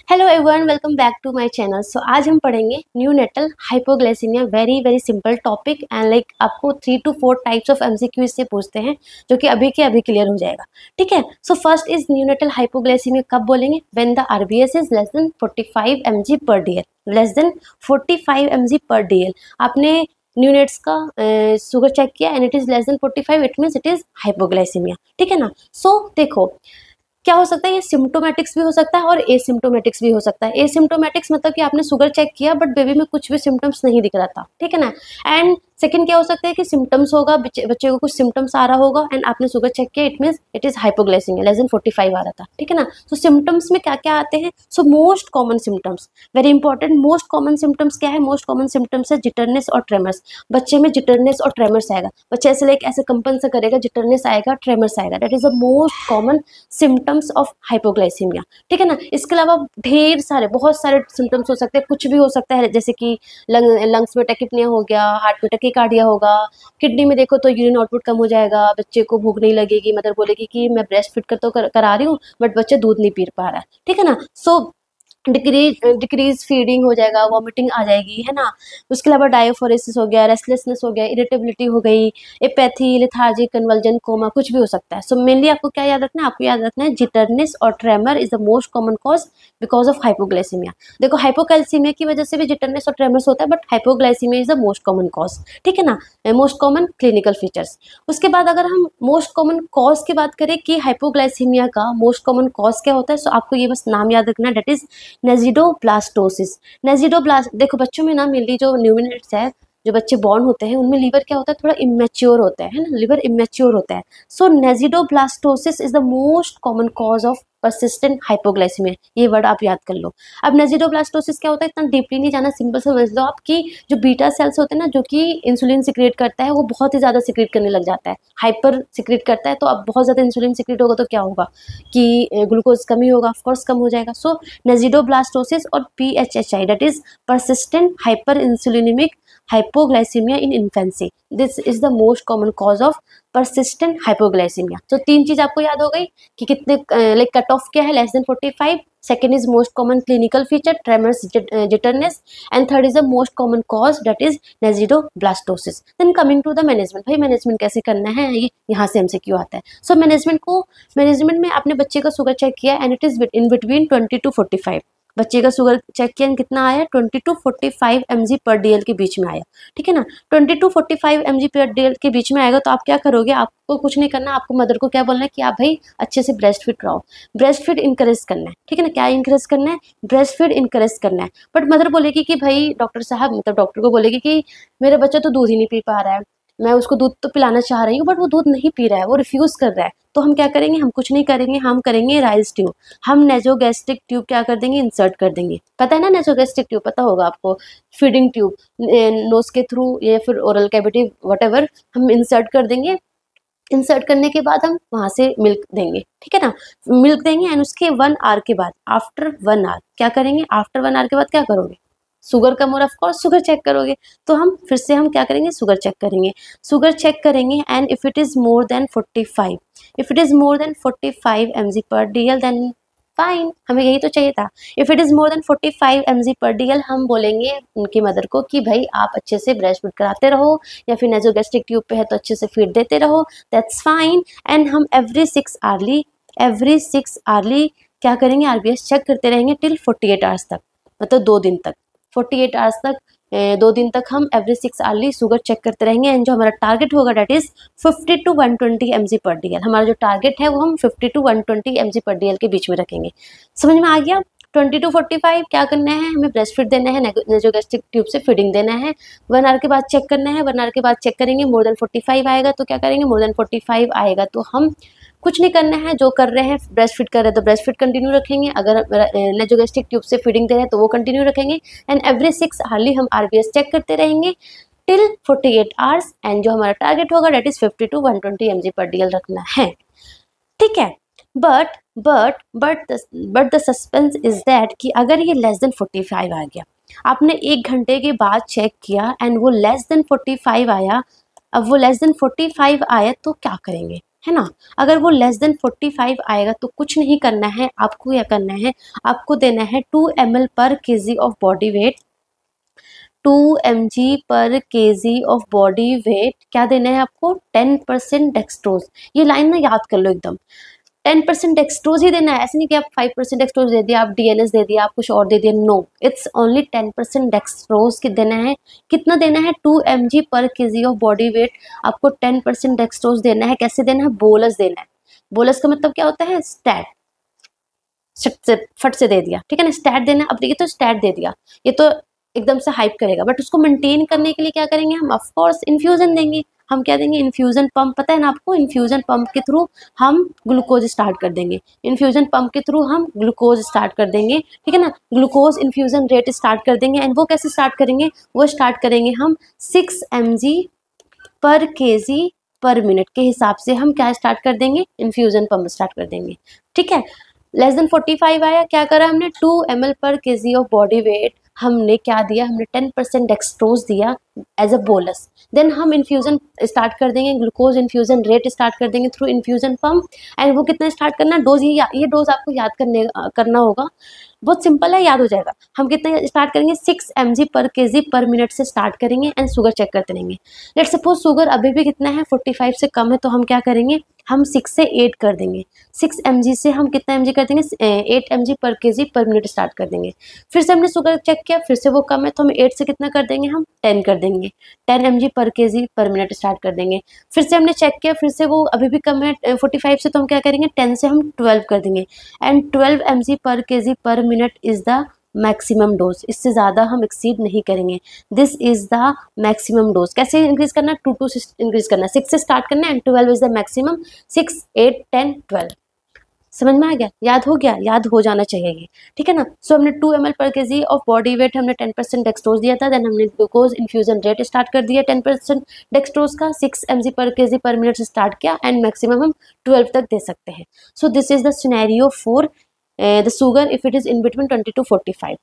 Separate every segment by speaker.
Speaker 1: Hello everyone, welcome back to my channel. So आज हम पढ़ेंगे neonatal hypoglycaemia. Very very simple topic and like आपको 3 to 4 types of MCQ इससे पूछते हैं जो कि अभी के अभी क्लियर हो जाएगा। ठीक है, so first is neonatal hypoglycaemia कब बोलेंगे? When the RBS is less than 45 mg पर डीएल। लेस देन 45 mg पर डीएल। आपने न्यूनेट्स का शुगर चेक किया and it is less than 45, it means it is hypoglycaemia. ठीक है ना। सो देखो क्या हो सकता है, ये सिम्टोमेटिक्स भी हो सकता है और एसिम्टोमेटिक्स भी हो सकता है। एसिम्टोमेटिक्स मतलब कि आपने शुगर चेक किया बट बेबी में कुछ भी सिम्टम्स नहीं दिख रहा था। ठीक है ना। एंड सेकंड क्या हो सकता है कि सिम्टम्स होगा, बच्चे को कुछ सिम्टम्स आ रहा होगा एंड आपने शुगर चेक किया, it means it is hypoglycaemia, less than 45 आ रहा था। ठीक है ना। तो सिम्टम्स में क्या क्या आते हैं? So most common symptoms, very important, most common symptoms क्या है? मोस्ट कॉमन सिम्टम्स है जिटरनेस और ट्रेमर्स। बच्चे में जिटरनेस और ट्रेमर्स आएगा, बच्चे ऐसे लाइक ऐसे कंपन से करेगा, जिटरनेस आएगा, ट्रेमर्स आएगा। That is the most common symptoms of hypoglycaemia. ठीक है ना। इसके अलावा ढेर सारे बहुत सारे सिम्टम्स हो सकते हैं, कुछ भी हो सकता है, जैसे कि लंग्स में टैकिपनिया हो गया, हार्ट में टैकीकार्डिया होगा, किडनी में देखो तो यूरिन आउटपुट कम हो जाएगा, बच्चे को भूख नहीं लगेगी, मदर बोलेगी कि मैं ब्रेस्ट फीड करा रही हूँ बट बच्चा दूध नहीं पी पा रहा है। ठीक है ना। सो डिक्रीज फीडिंग हो जाएगा, वॉमिटिंग आ जाएगी, है ना। उसके अलावा डायोफोरेसिस हो गया, रेस्टलेसनेस हो गया, इरिटेबिलिटी हो गई, एपैथी, लेथार्जी, कन्वल्जन, कोमा, कुछ भी हो सकता है। सो मेनली आपको क्या याद रखना है? आपको याद रखना है जिटरनेस और tremor is the most common cause because of hypoglycaemia. देखो हाइपोकैल्सीमिया की वजह से भी जिटरनेस और ट्रेमर्स होता है but hypoglycaemia is the most common cause. ठीक है ना। Most common clinical features. उसके बाद अगर हम मोस्ट कॉमन कॉज की बात करें कि हाइपोग्लाइसीमिया का मोस्ट कॉमन कॉज क्या होता है, सो आपको ये बस नाम याद रखना है, दैट इज नेजिडोब्लास्टोसिस। नेजिडोब्लास्ट, देखो बच्चों में ना मेनली जो न्यूमिनेट्स है, जो बच्चे बॉर्न होते हैं उनमें लीवर क्या होता है, थोड़ा इमेच्योर होता है ना, लीवर इमेच्योर होता है। So nesidioblastosis is the most common cause of persistent hypoglycaemia. ये वर्ड आप याद कर लो। अब नेजिडोब्लास्टोसिस क्या होता है, इतना डीपली नहीं जाना, सिंपल समझ लो आपकी जो बीटा सेल्स होते हैं ना, जो कि इंसुलिन सिक्रिएट करता है, वो बहुत ही ज्यादा सिक्रिएट करने लग जाता है, हाइपर सिक्रिएट करता है। तो अब बहुत ज्यादा इंसुलिन सिक्रिएट होगा तो क्या होगा कि ग्लूकोज कमी होगा, ऑफकोर्स कम हो जाएगा। सो नेजिडोब्लास्टोसिस और PHHI, that is persistent hyper insulinaemic hypoglycaemia in infancy, this is the most common cause of persistent hypoglycaemia. तो तीन चीज आपको याद हो गई कि कितने लाइक कट ऑफ क्या है, less than 45। Second is most common clinical feature tremors, jitteriness, and third is the most common cause that is nesidioblastosis. Then coming to the management, भाई मैनेजमेंट कैसे करना है, ये यहाँ से MCQ आता है। सो मैनेजमेंट में आपने बच्चे का शुगर चेक किया and it is in between 20 to 45। बच्चे का शुगर चेक किया कितना आया, 20 to 45 mg पर डीएल के बीच में आया। ठीक है ना। 20 to 45 mg पर डीएल के बीच में आएगा तो आप क्या करोगे? आपको कुछ नहीं करना, आपको मदर को क्या बोलना है कि आप भाई अच्छे से ब्रेस्ट फीड कराओ, ब्रेस्ट फीड इंकरेज करना है। ठीक है ना। क्या इंकरेज करना है? ब्रेस्ट फीड इंकरेज करना है। बट मदर बोलेगी कि भाई डॉक्टर साहब, मतलब डॉक्टर को बोलेगी कि मेरा बच्चा तो दूध ही नहीं पी पा रहा है, मैं उसको दूध तो पिलाना चाह रही हूँ बट वो दूध नहीं पी रहा है, वो रिफ्यूज कर रहा है। तो हम क्या करेंगे? हम कुछ नहीं करेंगे, हम करेंगे राइल्स ट्यूब। हम नेजोगैस्ट्रिक ट्यूब क्या कर देंगे? इंसर्ट कर देंगे। पता है ना नेजोगैस्ट्रिक ट्यूब, पता होगा आपको, फीडिंग ट्यूब, नोज के थ्रू या फिर ओरल कैविटी वटेवर हम इंसर्ट कर देंगे। इंसर्ट करने के बाद हम वहां से मिल्क देंगे। ठीक है ना। मिल्क देंगे एंड उसके 1 आवर के बाद, आफ्टर 1 आवर क्या करेंगे? आफ्टर 1 आवर के बाद क्या करोगे? शुगर कम और ऑफ कोर्स शुगर चेक करोगे। तो हम फिर से हम क्या करेंगे? शुगर चेक करेंगे। शुगर चेक करेंगे and if it is more than 45, if it is more than 45 mg पर डीएल देन फाइन, हमें यही तो चाहिए था। If it is more than 45 mg पर डीएल, हम बोलेंगे उनकी मदर को कि भाई आप अच्छे से ब्रेस्ट फीड कराते रहो, या फिर नेजोगैस्ट्रिक ट्यूब पे है तो अच्छे से फीड देते रहो, दैट्स फाइन। एंड हम एवरी 6 आवरली क्या करेंगे? RBS चेक करते रहेंगे टिल 48 आवर्स तक, मतलब 2 दिन तक, 48 आवर्स तक, 2 दिन तक हम एवरी 6 आवरली शुगर चेक करते रहेंगे। एंड जो हमारा टारगेट होगा दैट इज 50 to 120 mg पर डीएल। हमारा जो टारगेट है वो हम 50 to 120 mg पर डीएल के बीच में रखेंगे। समझ में आ गया? 20 to 45 क्या करना है? हमें ब्रेस्ट फीड देना है, नेजोगैस्ट्रिक ट्यूब से फीडिंग देना है। 1 आवर के बाद चेक करना है, 1 आवर के बाद चेक करेंगे, मोर देन 45 आएगा तो क्या करेंगे? मोर देन 45 आएगा तो हम कुछ नहीं करना है, जो कर रहे हैं ब्रेस्ट फीड कर रहे हैं तो ब्रेस्ट फीड कंटिन्यू रखेंगे, अगर नेजोगैस्ट्रिक ट्यूब से फीडिंग दे रहे हैं तो वो कंटिन्यू रखेंगे। एंड एवरी 6 आवरली हम RBS चेक करते रहेंगे टिल 48 आवर्स। एंड जो हमारा टारगेट होगा दैट इज 50 to 120 mg पर डीएल रखना है। ठीक है। But the suspense is that कि अगर ये लेस देन 45 आ गया, आपने 1 घंटे के बाद चेक किया एंड वो लेस देन 45 आया, अब वो लेस देन 45 आया तो क्या करेंगे? है ना। अगर वो लेस देन 45 आएगा तो कुछ नहीं करना है, आपको क्या करना है, आपको देना है 2 ml पर KG of body weight, 2 mg पर केजी ऑफ बॉडी वेट, क्या देना है आपको, 10% डेक्सट्रोज। ये लाइन ना याद कर लो एकदम, 10% डेक्सट्रोज ही देना है, ऐसे नहीं कि आप 5% डेक्सट्रोज दे दिया, आप डीएनएस दे दिया, आप कुछ और दे दिया, नो, इट्स ओनली 10% डेक्सट्रोज की देना है। कितना देना है, 2 mg पर केजी ऑफ बॉडी वेट, आपको 10% डेक्सट्रोज देना है। कैसे देना है, बोलस देना है। बोलस का मतलब क्या होता है, स्टैट, फट से दे दिया, ठीक है ना, स्टैट देना। अब देखिए तो स्टैट दे दिया, ये तो एकदम से हाइप करेगा, बट उसको मेंटेन करने के लिए क्या करेंगे हम, ऑफ कोर्स इन्फ्यूजन देंगे। हम क्या देंगे, इन्फ्यूजन पंप, पता है ना आपको, इन्फ्यूजन पंप के थ्रू हम ग्लूकोज स्टार्ट कर देंगे, इन्फ्यूजन पंप के थ्रू हम ग्लूकोज स्टार्ट कर देंगे, ठीक है ना। ग्लूकोज इन्फ्यूजन रेट स्टार्ट कर देंगे, एंड वो कैसे स्टार्ट करेंगे, वो स्टार्ट करेंगे हम 6 mg पर केजी पर मिनट के हिसाब से हम क्या स्टार्ट कर देंगे, इन्फ्यूजन पंप स्टार्ट कर देंगे, ठीक है। लेस देन 45 आया, क्या करा हमने, 2 ml पर केजी ऑफ बॉडी वेट, हमने क्या दिया, हमने 10% डेक्सट्रोज दिया एज अ बोलस। देन हम इन्फ्यूजन स्टार्ट कर देंगे, ग्लूकोज इन्फ्यूजन रेट स्टार्ट कर देंगे थ्रू इन्फ्यूजन पंप, एंड वो कितना स्टार्ट करना, डोज, ये डोज आपको याद करना होगा, बहुत सिंपल है, याद हो जाएगा। हम कितना स्टार्ट करेंगे, 6 mg पर केजी पर मिनट से स्टार्ट करेंगे, एंड शुगर चेक करते रहेंगे। लेट सपोज शुगर अभी भी कितना है, 45 से कम है, तो हम क्या करेंगे, हम 6 से 8 कर देंगे। 6 mg से हम कितना mg कर देंगे, 8 mg पर केजी पर मिनट स्टार्ट कर देंगे। फिर से हमने शुगर चेक किया, फिर से वो कम है, तो हम 8 से कितना कर देंगे, हम 10 कर देंगे, 10 mg पर केजी पर मिनट स्टार्ट कर देंगे। फिर से हमने चेक किया, फिर से वो अभी भी कम है 45 से, तो हम क्या करेंगे, 10 से हम 12 कर देंगे, एंड 12 mg पर केजी पर minute is the maximum dose. इससे ज़्यादा हम एक्सीड नहीं करेंगे, this is the maximum dose. कैसे इंक्रीज करना है, 2 से इंक्रीज करना है, 6 से स्टार्ट करना है, एंड 12 इज द मैक्सिमम, 6, 8, 10, 12। समझ में आ गया, याद हो गया, याद हो जाना चाहिए ये, ठीक है ना। सो हमने 2 ml पर केजी ऑफ बॉडी वेट, हमने 10% डेक्सट्रोज दिया था, देन हमने ग्लूकोज इन्फ्यूजन रेट स्टार्ट कर दिया 10% डेक्सट्रोज का, 6 mg पर केजी पर मिनट से स्टार्ट किया, एंड मैक्सिमम हम 12 तक दे सकते हैं। So this is the scenario for the sugar if it is in between 20 to 45।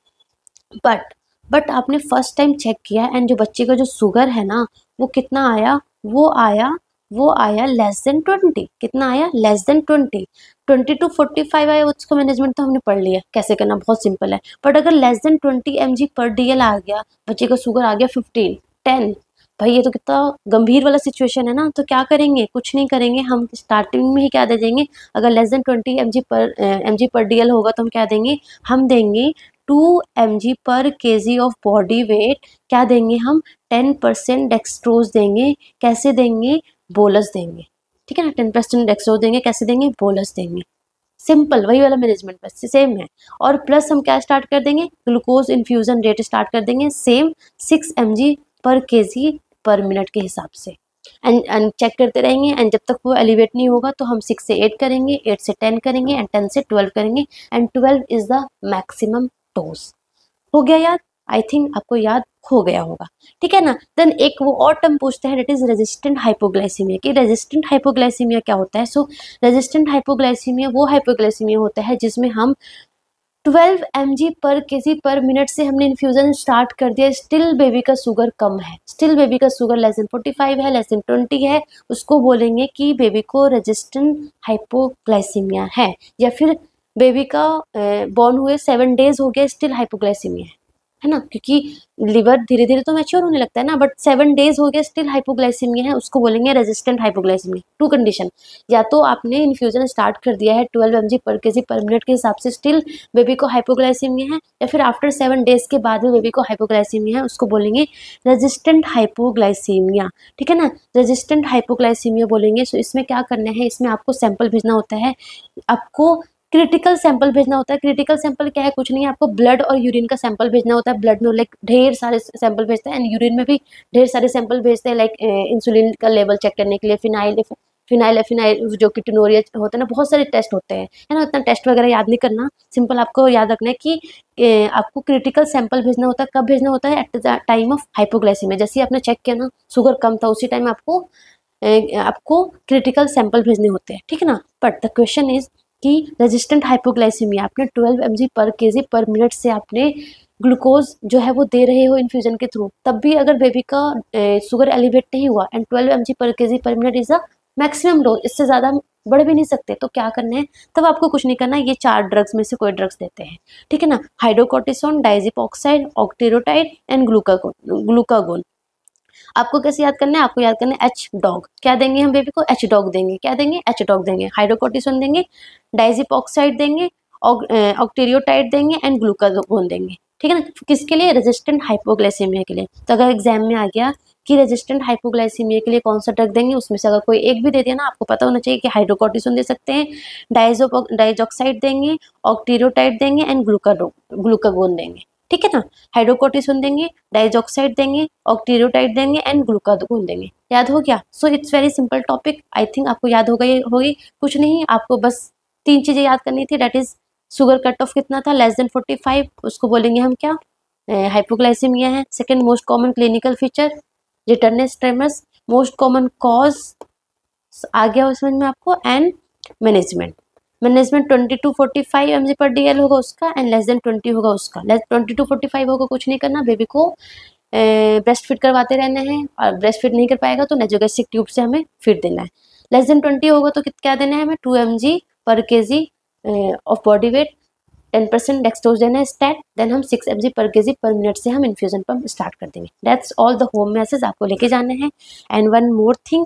Speaker 1: But आपने फर्स्ट टाइम चेक किया, एंड जो बच्चे का जो शुगर है ना, वो कितना आया, वो आया लेस देन 20। कितना आया, लेस देन 20। 20 to 45 आया, उसको मैनेजमेंट तो हमने पढ़ लिया कैसे करना, बहुत सिंपल है। बट अगर लेस देन 20 mg पर DL आ गया, बच्चे का शुगर आ गया 15, 10, भाई ये तो कितना गंभीर वाला सिचुएशन है ना। तो क्या करेंगे, कुछ नहीं करेंगे, हम स्टार्टिंग में ही क्या दे देंगे, अगर लेस देन 20 mg पर DL होगा, तो हम क्या देंगे, हम देंगे 2 mg पर केजी ऑफ बॉडी वेट, क्या देंगे हम, 10% डेक्सट्रोज देंगे। कैसे देंगे, बोलस देंगे, ठीक है ना, 10% डेक्सट्रोज देंगे, कैसे देंगे, बोलस देंगे। सिंपल वही वाला मैनेजमेंट बस सेम है। और प्लस हम क्या स्टार्ट कर देंगे, ग्लूकोज इन्फ्यूजन रेट स्टार्ट कर देंगे सेम, 6 mg पर केजी पर मिनट के हिसाब से, एंड चेक करते रहेंगे, एंड जब तक वो एलिवेट नहीं होगा तो हम 6 से 8 करेंगे, 8 से 10 करेंगे, एंड 10 से 12 करेंगे, and 12 is the maximum dose. हो गया याद, आई थिंक आपको याद हो गया होगा, ठीक है ना। देन एक वो और टर्म पूछते हैं, दैट इज रेजिस्टेंट हाइपोग्लाइसीमिया। कि रेजिस्टेंट हाइपोग्लाइसीमिया क्या होता है। सो रेजिस्टेंट हाइपोग्लाइसीमिया वो हाइपोग्लाइसीमिया होता है जिसमें हम 12 mg पर केजी पर मिनट से हमने इन्फ्यूजन स्टार्ट कर दिया, स्टिल बेबी का शुगर कम है, स्टिल बेबी का शुगर लेस देन 45 है, लेस देन 20 है, उसको बोलेंगे कि बेबी को रेजिस्टेंट हाइपोग्लाइसीमिया है। या फिर बेबी का बॉर्न हुए 7 डेज हो गया, स्टिल हाइपोग्लाइसीमिया है ना, क्योंकि लिवर धीरे धीरे तो मैच्योर होने लगता है ना, बट 7 डेज हो गया, स्टिल हाइपोग्लाइसीमिया है, उसको बोलेंगे रेजिस्टेंट हाइपोग्लाइसीमिया। 2 कंडीशन, या तो आपने इन्फ्यूजन स्टार्ट कर दिया है 12 mg पर केजी पर मिनट के हिसाब से, स्टिल बेबी को हाइपोग्लाइसीमिया है, या फिर आफ्टर 7 डेज के बाद भी बेबी को हाइपोग्लाइसीमिया है, उसको बोलेंगे रेजिस्टेंट हाइपोग्लाइसीमिया, ठीक है ना, रेजिस्टेंट हाइपोग्लाइसीमिया बोलेंगे। सो इसमें क्या करना है, इसमें आपको सैंपल भेजना होता है, आपको क्रिटिकल सैंपल भेजना होता है। क्रिटिकल सैंपल क्या है, कुछ नहीं है, आपको ब्लड और यूरिन का सैंपल भेजना होता है। ब्लड में लाइक ढेर सारे सैंपल भेजते हैं, एंड यूरिन में भी ढेर सारे सैंपल भेजते हैं, लाइक इंसुलिन का लेवल चेक करने के लिए, फिनाइल जो कि टिनोरिया होता है ना, बहुत सारे टेस्ट होते हैं, है ना। इतना टेस्ट वगैरह याद नहीं करना, सिंपल आपको याद रखना है कि आपको क्रिटिकल सैंपल भेजना होता है। कब भेजना होता है, at the time of hypoglycaemia. जैसे आपने चेक किया ना, शुगर कम था, उसी टाइम आपको क्रिटिकल सैंपल भेजने होते हैं, ठीक है ना। बट द क्वेश्चन इज कि रेजिस्टेंट हाइपोग्लाइसीमिया, आपने 12 mg पर केजी पर मिनट से आपने ग्लूकोज जो है वो दे रहे हो इन्फ्यूजन के थ्रू, तब भी अगर बेबी का शुगर एलिवेट नहीं हुआ, एंड 12 mg पर केजी पर minute is a maximum dose, इससे ज़्यादा हम बढ़ भी नहीं सकते। तो क्या करना है, तब आपको कुछ नहीं करना, ये 4 ड्रग्स में से कोई ड्रग्स देते हैं, ठीक है ना। Hydrocortisone, diazoxide, octreotide and glucagon. आपको कैसे याद करना है, आपको याद करना है एच डॉग। क्या देंगे हम बेबी को, एच डॉग देंगे। क्या देंगे, एच डॉग देंगे। हाइड्रोकोर्टिसोन देंगे, डाइज़िपॉक्साइड देंगे, ऑक्टेरियोटाइड देंगे एंड ग्लूकागोन देंगे, ठीक है ना। किसके लिए, रेजिस्टेंट हाइपोग्लाइसीमिया के लिए। तो अगर एग्जाम में आ गया कि रेजिस्टेंट हाइपोग्लाइसीमिया के लिए कौन सा ड्रग देंगे, उसमें से अगर कोई एक भी दे दिया ना, आपको पता होना चाहिए कि हाइड्रोकोर्टिसोन दे सकते हैं, डाइजॉक्साइड देंगे, ऑक्टेरियोटाइड देंगे एंड ग्लूकागोन देंगे, ठीक है ना। हाइड्रोकोर्टिसोन देंगे, डाइजॉक्साइड देंगे, ऑक्टेरियोटाइड देंगे एंड ग्लूकागोन देंगे। याद हो गया। So it's very simple topic, I think आपको याद हो गई होगी। कुछ नहीं, आपको बस 3 चीजें याद करनी थी, date is sugar cut off कितना था, लेस देन 45, उसको बोलेंगे हम क्या, हाइपोग्लाइसीमिया है। Second most common clinical feature jitteriness tremors, most common cause आ गया हो समझ में आपको। एंड मैनेजमेंट 20 to 45 mg पर DL होगा उसका, एंड लेस देन 20 होगा उसका। 20 to 45 होगा, कुछ नहीं करना, बेबी को ब्रेस्ट फीड करवाते रहना है, और ब्रेस्ट फीड नहीं कर पाएगा तो नेजोगैस्ट्रिक ट्यूब से हमें फीड देना है। लेस देन 20 होगा तो क्या देना है हमें, 2 mg पर kg of body weight, 10% dextrose देना है स्टैट, देन हम 6 mg पर kg पर मिनट से हम इन्फ्यूजन पंप स्टार्ट कर देंगे। That's all the home message आपको लेके जाने हैं। एंड वन मोर थिंग,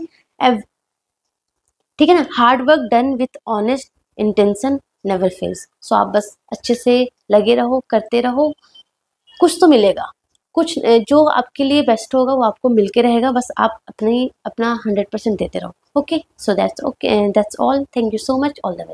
Speaker 1: ठीक है ना, hard work done with honest intention never fails. So आप बस अच्छे से लगे रहो, करते रहो, कुछ तो मिलेगा। कुछ जो आपके लिए बेस्ट होगा वो आपको मिलके रहेगा, बस आप अपना 100% देते रहो। Okay, so that's all, thank you so much, all the best.